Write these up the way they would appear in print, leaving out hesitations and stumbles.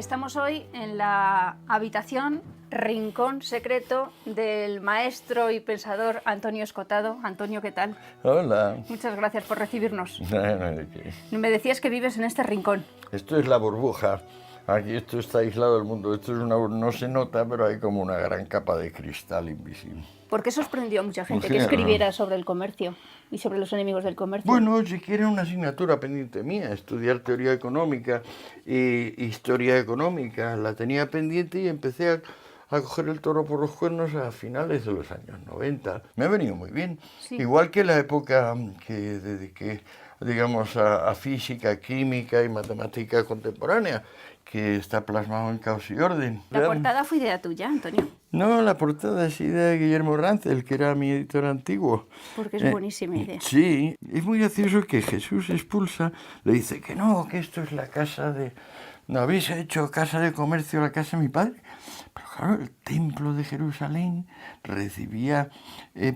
Estamos hoy en la habitación, rincón secreto del maestro y pensador Antonio Escotado. Antonio, ¿qué tal? Hola. Muchas gracias por recibirnos. No, ¿de qué? Me decías que vives en este rincón. Esto es la burbuja. Aquí esto está aislado del mundo. Esto es no se nota, pero hay como una gran capa de cristal invisible. ¿Por qué sorprendió a mucha gente que Claro. escribiera sobre el comercio y sobre los enemigos del comercio? Bueno, si quiere una asignatura pendiente mía, estudiar teoría económica y historia económica, la tenía pendiente y empecé a coger el toro por los cuernos a finales de los años 90. Me ha venido muy bien. Sí. Igual que la época que dediqué, digamos, a física, química y matemática contemporánea, que está plasmado en Caos y Orden. La portada fue idea tuya, Antonio. No, la portada es idea de Guillermo Rancel, que era mi editor antiguo. Porque es buenísima idea. Sí, es muy gracioso que Jesús expulsa, le dice que no, que esto es la casa de... ¿No habéis hecho casa de comercio la casa de mi padre? Pero claro, el templo de Jerusalén recibía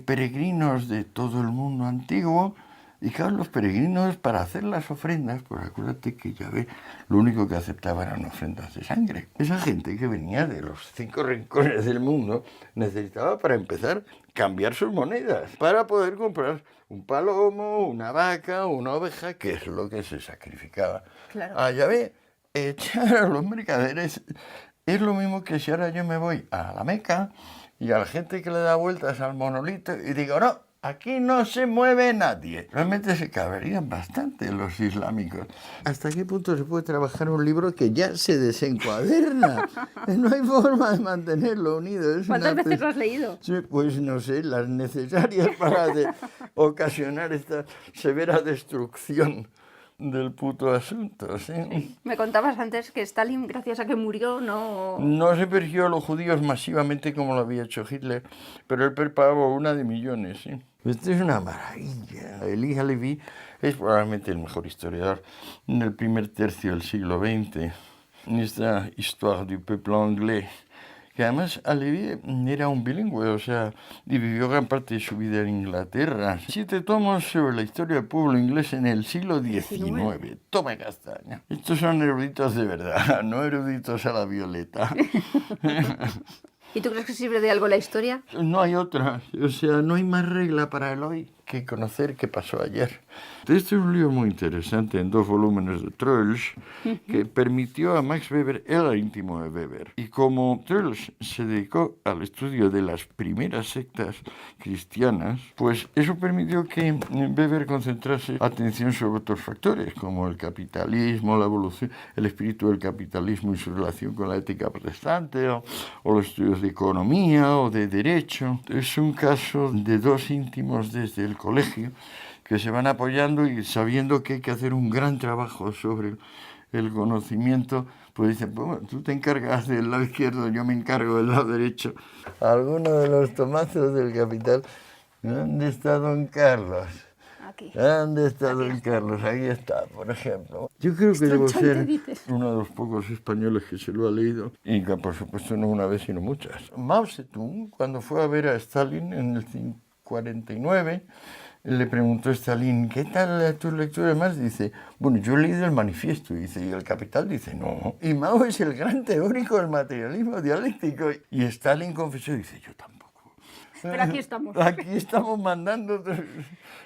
peregrinos de todo el mundo antiguo. Y claro, los peregrinos para hacer las ofrendas, pues acuérdate que Yahvé lo único que aceptaba eran ofrendas de sangre. Esa gente que venía de los 5 rincones del mundo necesitaba para empezar cambiar sus monedas para poder comprar un palomo, una vaca, una oveja, que es lo que se sacrificaba. Claro. A Yahvé, echar a los mercaderes es lo mismo que si ahora yo me voy a la Meca y a la gente que le da vueltas al monolito y digo, no, aquí no se mueve nadie. Realmente se caberían bastante los islámicos. ¿Hasta qué punto se puede trabajar un libro que ya se desencuaderna? No hay forma de mantenerlo unido. ¿Cuántas veces lo has leído? Sí, pues no sé, las necesarias para ocasionar esta severa destrucción del puto asunto, ¿sí? Sí. Me contabas antes que Stalin, gracias a que murió, no... No se persiguió a los judíos masivamente como lo había hecho Hitler, pero él preparó una de millones, ¿sí? Esto es una maravilla. Elie Halevi es probablemente el mejor historiador del primer tercio del siglo XX. Esta Histoire du peuple anglais, que además Halevi era un bilingüe, o sea, y vivió gran parte de su vida en Inglaterra. 7 tomos sobre la historia del pueblo inglés en el siglo XIX. Toma castaña. Estos son eruditos de verdad, no eruditos a la violeta. ¿Y tú crees que sirve de algo la historia? No hay otra, o sea, no hay más regla para el hoy que conocer qué pasó ayer. Este es un libro muy interesante en 2 volúmenes de Troeltsch que permitió a Max Weber, él era íntimo de Weber. Y como Troeltsch se dedicó al estudio de las primeras sectas cristianas, pues eso permitió que Weber concentrase atención sobre otros factores, como el capitalismo, la evolución, el espíritu del capitalismo y su relación con la ética protestante, o los estudios de economía o de derecho. Es un caso de 2 íntimos desde el colegio que se van apoyando y sabiendo que hay que hacer un gran trabajo sobre el conocimiento, pues dicen, bueno, tú te encargas del lado izquierdo, yo me encargo del lado derecho. Algunos de los tomazos del Capital. ¿Dónde está don Carlos? Aquí. ¿Dónde está don Carlos? Ahí está, por ejemplo. Yo creo que debo ser uno de los pocos españoles que se lo ha leído, y que por supuesto no una vez, sino muchas. Mao Zedong, cuando fue a ver a Stalin en el 49, le preguntó a Stalin, ¿qué tal tu lectura? Además dice, bueno, yo he leído el manifiesto, dice, y el Capital dice, no. Y Mao es el gran teórico del materialismo dialéctico. Y Stalin confesó, dice, yo tampoco. Pero aquí estamos. Aquí estamos mandando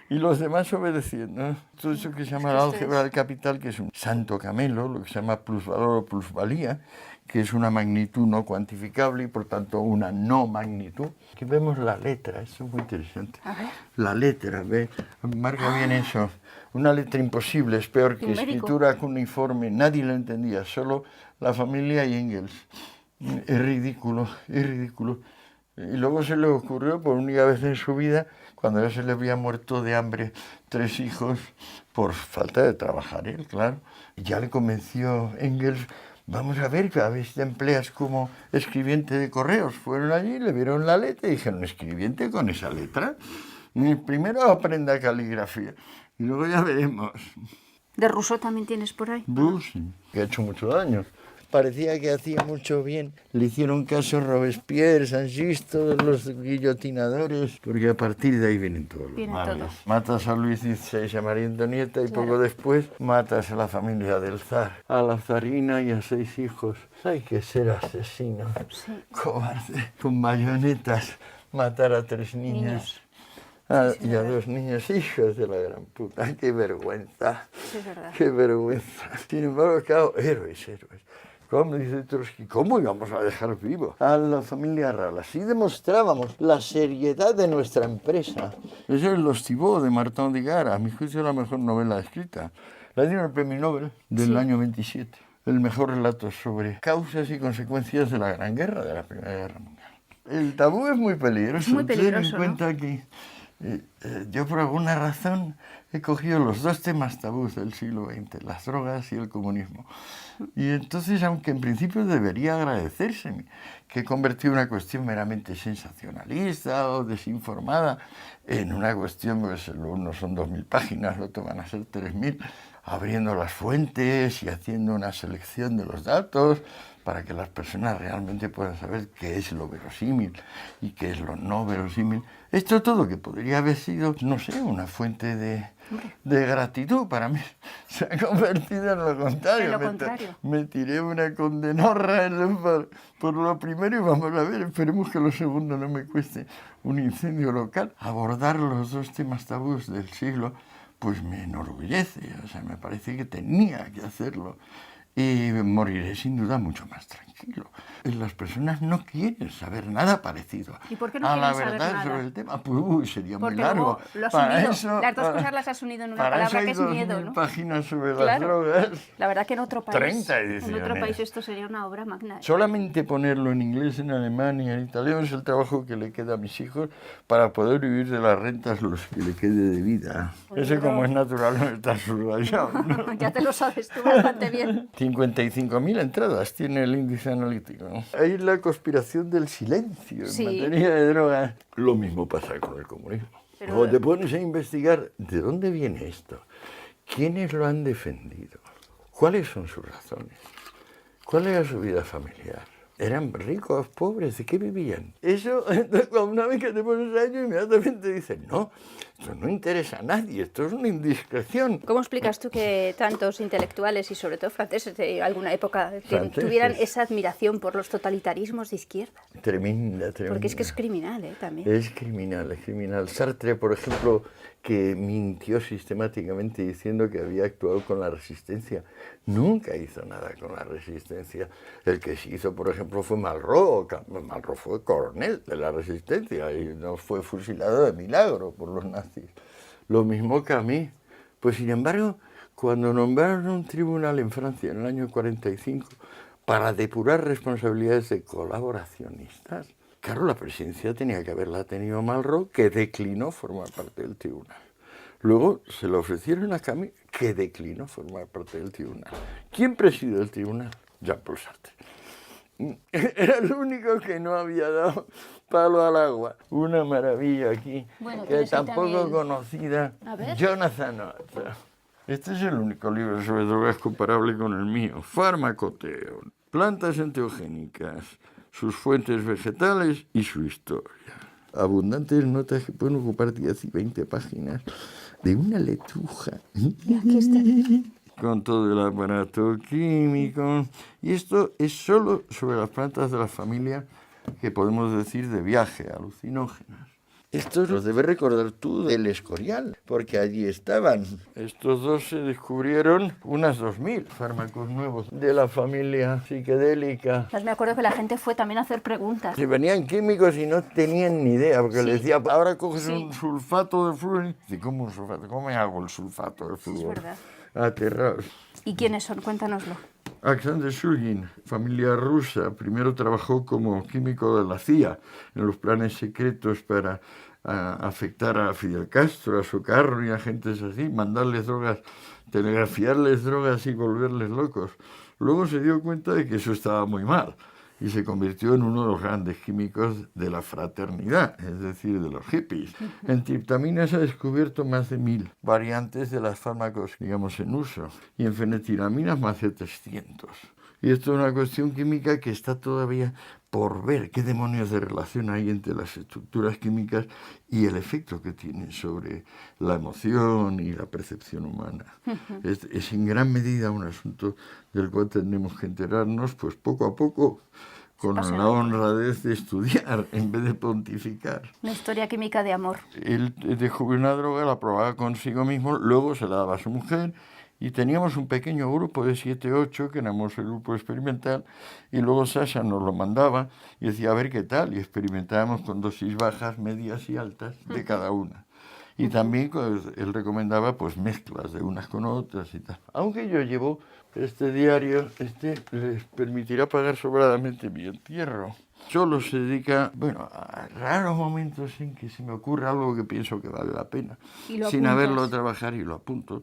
y los demás obedeciendo. Todo eso que se llama la álgebra del capital, que es un santo camelo, lo que se llama plusvalor o plusvalía, que es una magnitud no cuantificable y por tanto una no magnitud. Aquí vemos la letra, eso es muy interesante. A ver. La letra, ve, marca bien eso. Una letra imposible, es peor que escritura cuneiforme, nadie la entendía, solo la familia y Engels. Es ridículo, es ridículo. Y luego se le ocurrió por única vez en su vida, cuando ya se le había muerto de hambre 3 hijos, por falta de trabajar él, claro. Y ya le convenció Engels, vamos a ver si te empleas como escribiente de correos. Fueron allí, le vieron la letra y dijeron, ¿escribiente con esa letra? Primero aprenda caligrafía y luego ya veremos. ¿De Rousseau también tienes por ahí? Sí, que ha hecho mucho daño. parecía que hacía mucho bien. Le hicieron caso Robespierre, Sanchis, todos los guillotinadores, porque a partir de ahí vienen todos los males. Matas a Luis XVI, a María Antonieta y poco después matas a la familia del zar, a la zarina y a 6 hijos. Hay que ser asesino, cobarde, con bayonetas, matar a 3 niñas. Y a 2 niños, hijos de la gran puta, qué vergüenza, qué vergüenza. Sin embargo, claro, héroes. Como dice Trotsky, ¿cómo íbamos a dejar vivo a la familia Real? Así demostrábamos la seriedad de nuestra empresa. Eso es Los Thibault de Martin Digard, a mi juicio la mejor novela escrita. La dieron el premio Nobel del año 27. El mejor relato sobre causas y consecuencias de la Gran Guerra, de la Primera Guerra Mundial. El tabú es muy peligroso. Es muy peligroso, ten en cuenta que yo por alguna razón he cogido los 2 temas tabús del siglo XX, las drogas y el comunismo. Y entonces, aunque en principio debería agradecérseme que he convertido una cuestión meramente sensacionalista o desinformada en una cuestión, pues uno son 2.000 páginas, el otro van a ser 3.000, abriendo las fuentes y haciendo una selección de los datos para que las personas realmente puedan saber qué es lo verosímil y qué es lo no verosímil. Esto todo que podría haber sido, no sé, una fuente de gratitud para mí, se ha convertido en lo contrario. Me tiré una condenorra por lo primero y vamos a ver, esperemos que lo segundo no me cueste un incendio local. Abordar los 2 temas tabús del siglo, pues me enorgullece, o sea, me parece que tenía que hacerlo. Y moriré sin duda mucho más tranquilo. Las personas no quieren saber nada parecido ¿Y por qué no a la quieren verdad saber nada? sobre el tema. Pues sería muy Porque largo. Lo has Para unido, eso, las 2 cosas las has unido en una para palabra eso que es hay miedo, 2.000 ¿no? páginas sobre las drogas. La verdad que en otro país, 30 ediciones. en otro país esto sería una obra magna. Solamente ponerlo en inglés, en alemán y en italiano es el trabajo que le queda a mis hijos para poder vivir de las rentas los que le quede de vida. Ese, como es natural, no está subrayado, ¿no? Ya te lo sabes tú bastante bien. 55.000 entradas tiene el índice analítico, ¿no? Hay la conspiración del silencio en materia de drogas. Lo mismo pasa con el comunismo. Cuando te pones a investigar de dónde viene esto, quiénes lo han defendido, cuáles son sus razones, cuál era su vida familiar. ¿Eran ricos, pobres? ¿De qué vivían? Eso, una vez que te pones a ello, inmediatamente dices, no, esto no interesa a nadie, esto es una indiscreción. ¿Cómo explicas tú que tantos intelectuales y sobre todo franceses de alguna época tuvieran esa admiración por los totalitarismos de izquierda? Tremenda. Porque es que es criminal, también. Es criminal. Sartre, por ejemplo, que mintió sistemáticamente diciendo que había actuado con la resistencia. Nunca hizo nada con la resistencia. El que sí hizo, por ejemplo, fue Malraux. Malraux fue coronel de la resistencia y no fue fusilado de milagro por los nazis. Lo mismo que a mí. Pues sin embargo, cuando nombraron un tribunal en Francia en el año 45 para depurar responsabilidades de colaboracionistas, claro, la presidencia tenía que haberla tenido Malraux, que declinó formar parte del tribunal. Luego se lo ofrecieron a Camus, que declinó formar parte del tribunal. ¿Quién presidió el tribunal? Jean-Paul Sartre. Era el único que no había dado palo al agua. Una maravilla aquí, que tampoco conocida. Jonathan Otter. Este es el único libro sobre drogas comparable con el mío. Farmacoteo, plantas enteogénicas, sus fuentes vegetales y su historia. Abundantes notas que pueden ocupar 10 y 20 páginas de una letuja. Y aquí está. Con todo el aparato químico. Y esto es solo sobre las plantas de la familia que podemos decir de viaje, alucinógenas. Esto lo debes recordar tú del Escorial, porque allí estaban. Estos 2 se descubrieron unas 2.000 fármacos nuevos de la familia psiquedélica. Pues me acuerdo que la gente fue también a hacer preguntas. Que venían químicos y no tenían ni idea, porque le decía, ahora coges un sulfato de flúor. Y ¿cómo un sulfato? ¿Cómo me hago el sulfato de flúor? Es verdad. Aterrados. ¿Y quiénes son? Cuéntanoslo. Alexander Shulgin, familia rusa, primero trabajó como químico de la CIA en los planes secretos para afectar a Fidel Castro, a Sukarno y a gentes así, mandarles drogas, telegrafiarles drogas y volverles locos. Luego se dio cuenta de que eso estaba muy mal y se convirtió en uno de los grandes químicos de la fraternidad, es decir, de los hippies. En triptaminas ha descubierto más de 1.000 variantes de los fármacos, digamos, en uso, y en fenetilaminas más de 300. Y esto es una cuestión química que está todavía por ver qué demonios de relación hay entre las estructuras químicas y el efecto que tienen sobre la emoción y la percepción humana. Es en gran medida un asunto del cual tenemos que enterarnos, pues poco a poco, con la honradez de estudiar en vez de pontificar. Una historia química de amor. Él descubrió una droga, la probaba consigo mismo, luego se la daba a su mujer, y teníamos un pequeño grupo de 7, 8, que éramos el grupo experimental, y luego Sasha nos lo mandaba y decía, a ver qué tal, y experimentábamos con dosis bajas, medias y altas de cada una. Y también pues, él recomendaba pues mezclas de unas con otras y tal. Aunque yo llevo este diario, les permitirá pagar sobradamente mi entierro. Solo se dedica, bueno, a raros momentos en que se me ocurre algo que pienso que vale la pena, sin haberlo trabajar y lo apunto,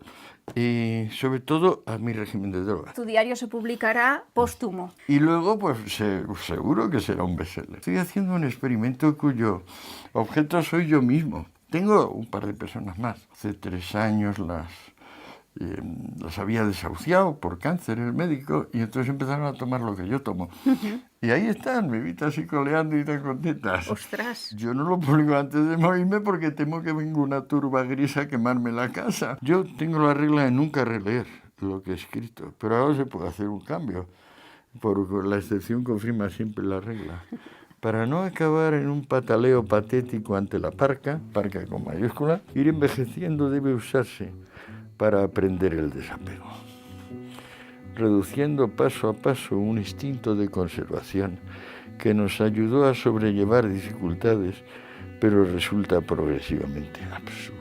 y sobre todo a mi régimen de drogas. Tu diario se publicará póstumo. Y luego, pues seguro que será un bestseller. Estoy haciendo un experimento cuyo objeto soy yo mismo. Tengo un par de personas más. Hace 3 años las había desahuciado por cáncer el médico y entonces empezaron a tomar lo que yo tomo. Y ahí están, vivitas así coleando y tan contentas. ¡Ostras! Yo no lo publico antes de morirme porque temo que venga una turba gris a quemarme la casa. Yo tengo la regla de nunca releer lo que he escrito, pero ahora se puede hacer un cambio, porque la excepción confirma siempre la regla. Para no acabar en un pataleo patético ante la parca con mayúscula, ir envejeciendo debe usarse para aprender el desapego, reduciendo paso a paso un instinto de conservación que nos ayudó a sobrellevar dificultades, pero resulta progresivamente absurdo.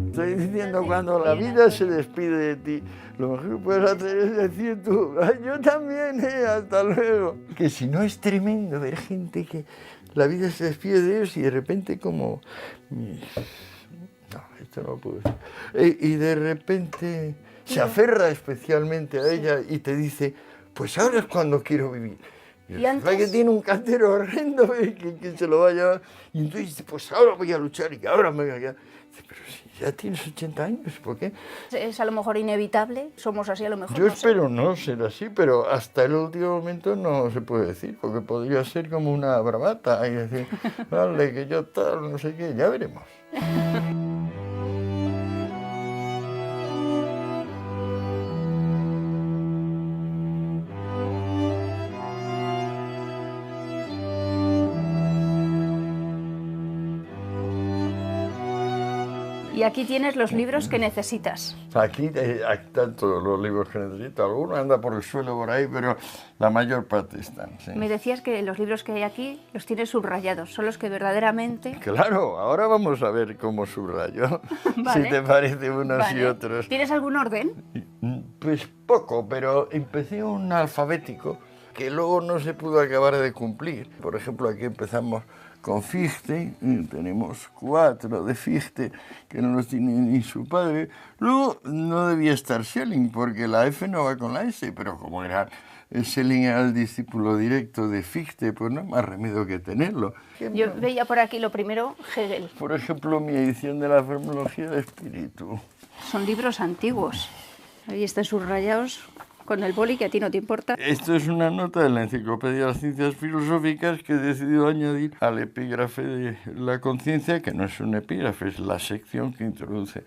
Estoy diciendo, cuando la vida se despide de ti, lo mejor que puedes hacer es decir tú, yo también, hasta luego. Que si no es tremendo ver gente que la vida se despide de ellos y de repente como... No, esto no lo puedo decir. Y de repente se aferra especialmente a ella y te dice, pues ahora es cuando quiero vivir. Y antes... que tiene un cantero horrendo que se lo va a llevar. Y entonces dice, pues ahora voy a luchar y ahora me voy a quedar. Dice, pero si ya tienes 80 años, ¿por qué? Es a lo mejor inevitable, somos así a lo mejor. Yo espero no ser así, pero hasta el último momento no se puede decir, porque podría ser como una bravata y decir, vale, que yo tal, no sé qué, ya veremos. Y aquí tienes los libros que necesitas. Aquí están todos los libros que necesito. Algunos anda por el suelo por ahí, pero la mayor parte están. Sí. Me decías que los libros que hay aquí los tienes subrayados, son los que verdaderamente... Claro, ahora vamos a ver cómo subrayo, Vale. si te parece unos y otros. ¿Tienes algún orden? Pues poco, pero empecé un alfabético que luego no se pudo acabar de cumplir. Por ejemplo, aquí empezamos con Fichte, y tenemos 4 de Fichte, que no los tiene ni su padre. Luego no debía estar Schelling, porque la F no va con la S, pero como Schelling era el discípulo directo de Fichte, pues no hay más remedio que tenerlo. Yo veía por aquí lo primero, Hegel. Por ejemplo, mi edición de la Fenomenología del Espíritu. Son libros antiguos. Ahí están subrayados con el boli, que a ti no te importa. Esto es una nota de la Enciclopedia de las Ciencias Filosóficas que he decidido añadir al epígrafe de la conciencia, que no es un epígrafe, es la sección que introduce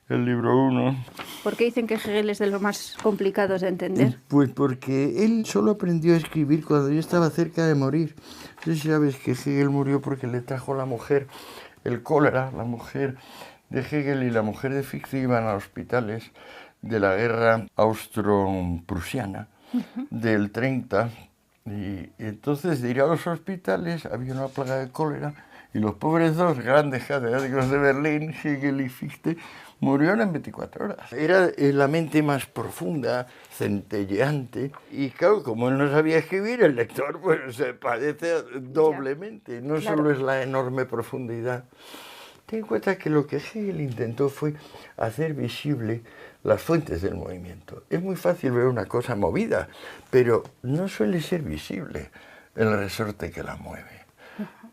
el libro 1. ¿Por qué dicen que Hegel es de los más complicados de entender? Pues porque él solo aprendió a escribir cuando yo estaba cerca de morir. No sé si sabes que Hegel murió porque le trajo la mujer el cólera. La mujer de Hegel y la mujer de Fichte iban a hospitales de la guerra austro-prusiana del 30, y entonces de ir a los hospitales había una plaga de cólera y los pobres dos grandes catedráticos de Berlín, Hegel y Fichte, murieron en 24 horas. Era la mente más profunda, centelleante, y claro, como él no sabía escribir, el lector pues se padece doblemente, no solo es la enorme profundidad. Ten en cuenta que lo que Hegel intentó fue hacer visible las fuentes del movimiento. Es muy fácil ver una cosa movida, pero no suele ser visible el resorte que la mueve.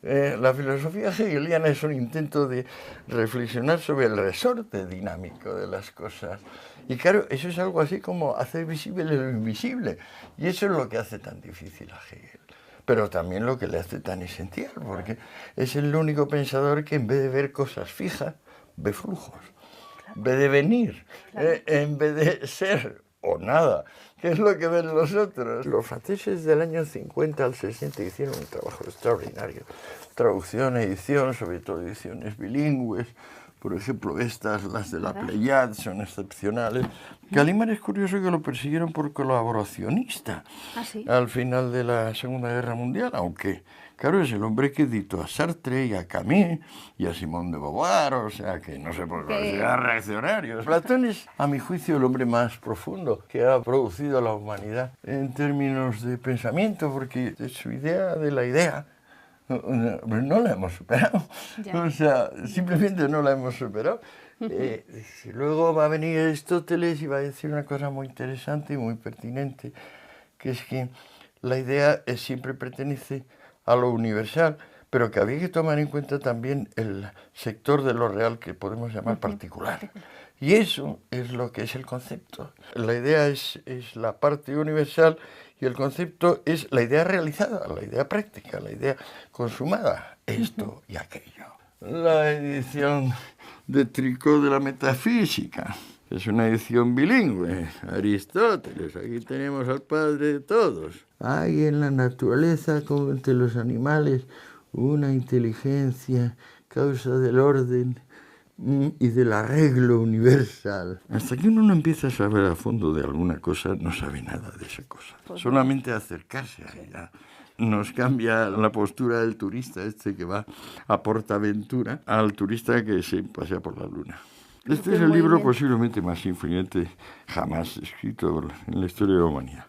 La filosofía hegeliana es un intento de reflexionar sobre el resorte dinámico de las cosas. Y claro, eso es algo así como hacer visible lo invisible. Y eso es lo que hace tan difícil a Hegel. Pero también lo que le hace tan esencial, porque es el único pensador que en vez de ver cosas fijas, ve flujos. En vez de venir, en vez de ser o nada, que es lo que ven los otros. Los franceses del año 50 al 60 hicieron un trabajo extraordinario. Traducción, edición, sobre todo ediciones bilingües. Por ejemplo, estas, las de la Pléiade, son excepcionales. Gallimard es curioso que lo persiguieron por colaboracionista al final de la Segunda Guerra Mundial, aunque, claro, es el hombre que editó a Sartre y a Camus y a Simone de Beauvoir, o sea, que no se puede considerar reaccionarios. Platón es, a mi juicio, el hombre más profundo que ha producido la humanidad en términos de pensamiento, porque de su idea de la idea, no la hemos superado, o sea, simplemente no la hemos superado. Luego va a venir Aristóteles y va a decir una cosa muy interesante y muy pertinente, que es que la idea siempre pertenece a lo universal, pero que había que tomar en cuenta también el sector de lo real que podemos llamar particular. Y eso es lo que es el concepto. La idea es la parte universal y el concepto es la idea realizada, la idea práctica, la idea consumada, esto y aquello. La edición de Tricot de la Metafísica es una edición bilingüe. Aristóteles, aquí tenemos al padre de todos. Hay en la naturaleza, como entre los animales, una inteligencia, causa del orden y del arreglo universal. Hasta que uno no empieza a saber a fondo de alguna cosa, no sabe nada de esa cosa. Solamente acercarse a ella nos cambia la postura del turista que va a Portaventura al turista que se pasea por la luna. Este es el libro posiblemente más influyente jamás escrito en la historia de la humanidad.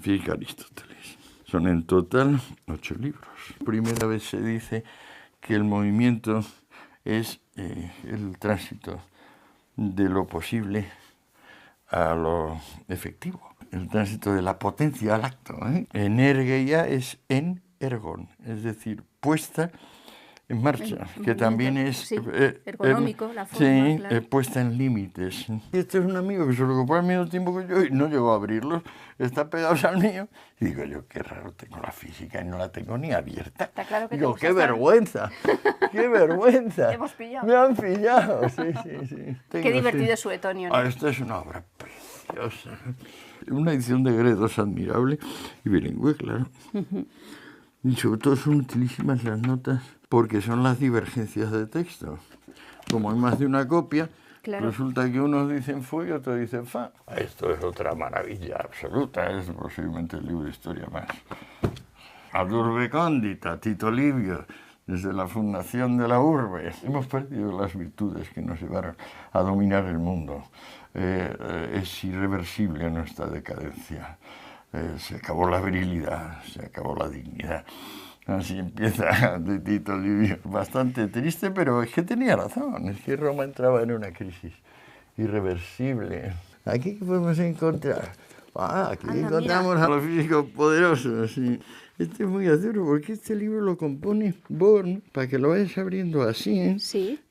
Física Aristóteles. Son en total 8 libros. Primera vez se dice que el movimiento es el tránsito de lo posible a lo efectivo, el tránsito de la potencia al acto. Energeia es en ergon, es decir, puesta en marcha, que también es ergonómico, la forma, claro. Puesta en límites. Y este es un amigo que se lo compró al mismo tiempo que yo y no llegó a abrirlos, está pegados al mío. Y digo yo, qué raro, tengo la física y no la tengo ni abierta. Está claro que digo, qué vergüenza, qué vergüenza. Hemos pillado. Me han pillado, sí. Qué divertido es Suetonio, ¿no? Esta es una obra preciosa. Una edición de Gredos admirable y bilingüe, claro. Y sobre todo son utilísimas las notas porque son las divergencias de texto. Como hay más de una copia, resulta que unos dicen fu y otros dicen fa. Esto es otra maravilla absoluta, es posiblemente el libro de historia más. Ad urbe condita, Tito Livio, desde la fundación de la urbe. Hemos perdido las virtudes que nos llevaron a dominar el mundo. Es irreversible nuestra decadencia. Se acabó la virilidad, se acabó la dignidad. Así empieza de Tito Livio. Bastante triste, pero es que tenía razón. Es que Roma entraba en una crisis irreversible. ¿Aquí qué podemos encontrar? Aquí encontramos a los físicos poderosos. Sí. Este es muy duro porque este libro lo compone Born para que lo vayas abriendo así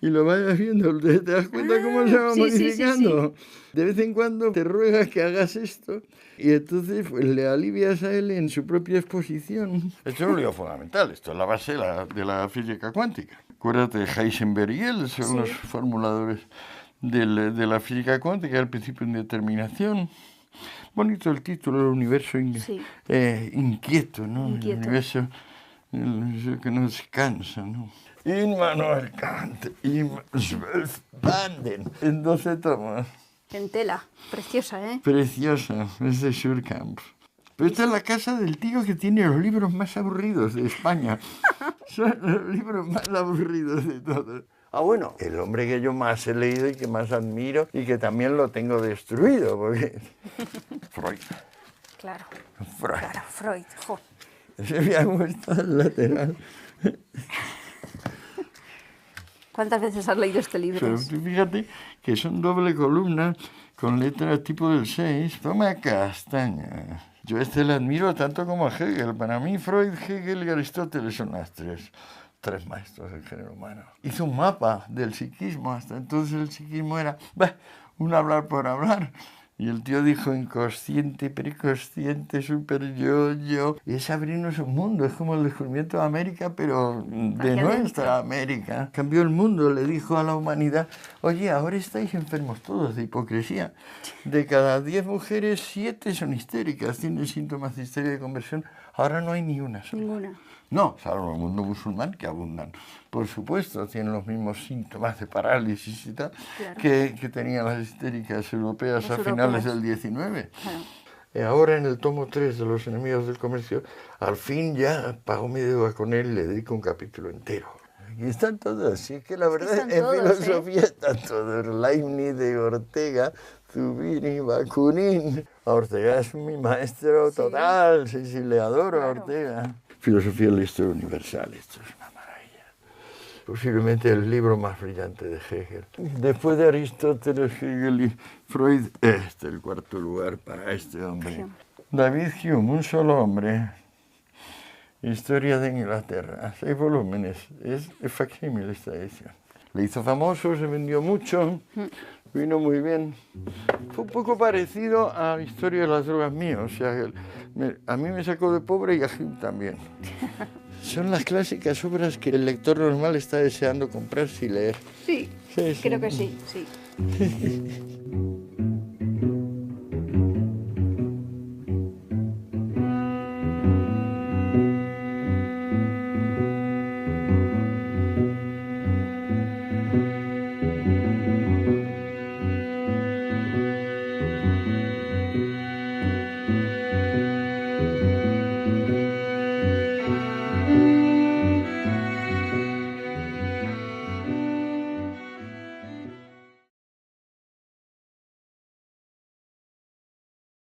y lo vayas viendo. ¿Te das cuenta cómo se va modificando? Sí. De vez en cuando te ruegas que hagas esto y entonces pues, le alivias a él en su propia exposición. Esto es un libro fundamental, esto es la base de la física cuántica. Acuérdate, Heisenberg y él son los formuladores de la física cuántica, el principio de indeterminación. Bonito el título, el universo inquieto, ¿no? Inquieto. El universo que no descansa, ¿no? Immanuel Kant, Banden, en 12 tomos. En tela, preciosa, ¿eh? Preciosa, es de Surkamp. Pero esta es la casa del tío que tiene los libros más aburridos de España. Son los libros más aburridos de todos. Bueno, el hombre que yo más he leído y que más admiro y que también lo tengo destruido, porque... Freud. Claro, Freud. Freud. Jo. Ese me ha gustado el lateral. ¿Cuántas veces has leído este libro? Pero fíjate que son doble columna con letras tipo del 6. Toma castaña. Yo a este le admiro tanto como a Hegel. Para mí Freud, Hegel y Aristóteles son las tres maestros del género humano. Hizo un mapa del psiquismo. Hasta entonces el psiquismo era un hablar por hablar. Y el tío dijo inconsciente, preconsciente, super yo. Y es abrirnos un mundo. Es como el descubrimiento de América, pero de nuestra América. Cambió el mundo, le dijo a la humanidad, oye, ahora estáis enfermos todos de hipocresía. De cada 10 mujeres, 7 son histéricas, tienen síntomas de histeria de conversión. Ahora no hay ni una sola. Ninguna. No, salvo el mundo musulmán, que abundan. Por supuesto, tienen los mismos síntomas de parálisis y tal, claro, que tenían las histéricas europeas a finales del 19. Claro. Ahora en el tomo 3 de Los enemigos del comercio, al fin ya pago mi deuda con él, le dedico un capítulo entero. Y están todos, así es que la verdad en todos, filosofía están todos, Leibniz, de Ortega, Zubiri, Bakunin. Ortega es mi maestro total, sí, le adoro a Ortega. Filosofía de la historia universal, esto es una maravilla. Posiblemente el libro más brillante de Hegel. Después de Aristóteles, Hegel y Freud, el cuarto lugar para este hombre. David Hume, un solo hombre. Historia de Inglaterra, 6 volúmenes. Es facsímil esta edición. Le hizo famoso, se vendió mucho, vino muy bien. Fue un poco parecido a Historia de las drogas mías, o sea, a mí me sacó de pobre y a Hume también. Son las clásicas obras que el lector normal está deseando comprarse y leer. Sí, creo que sí.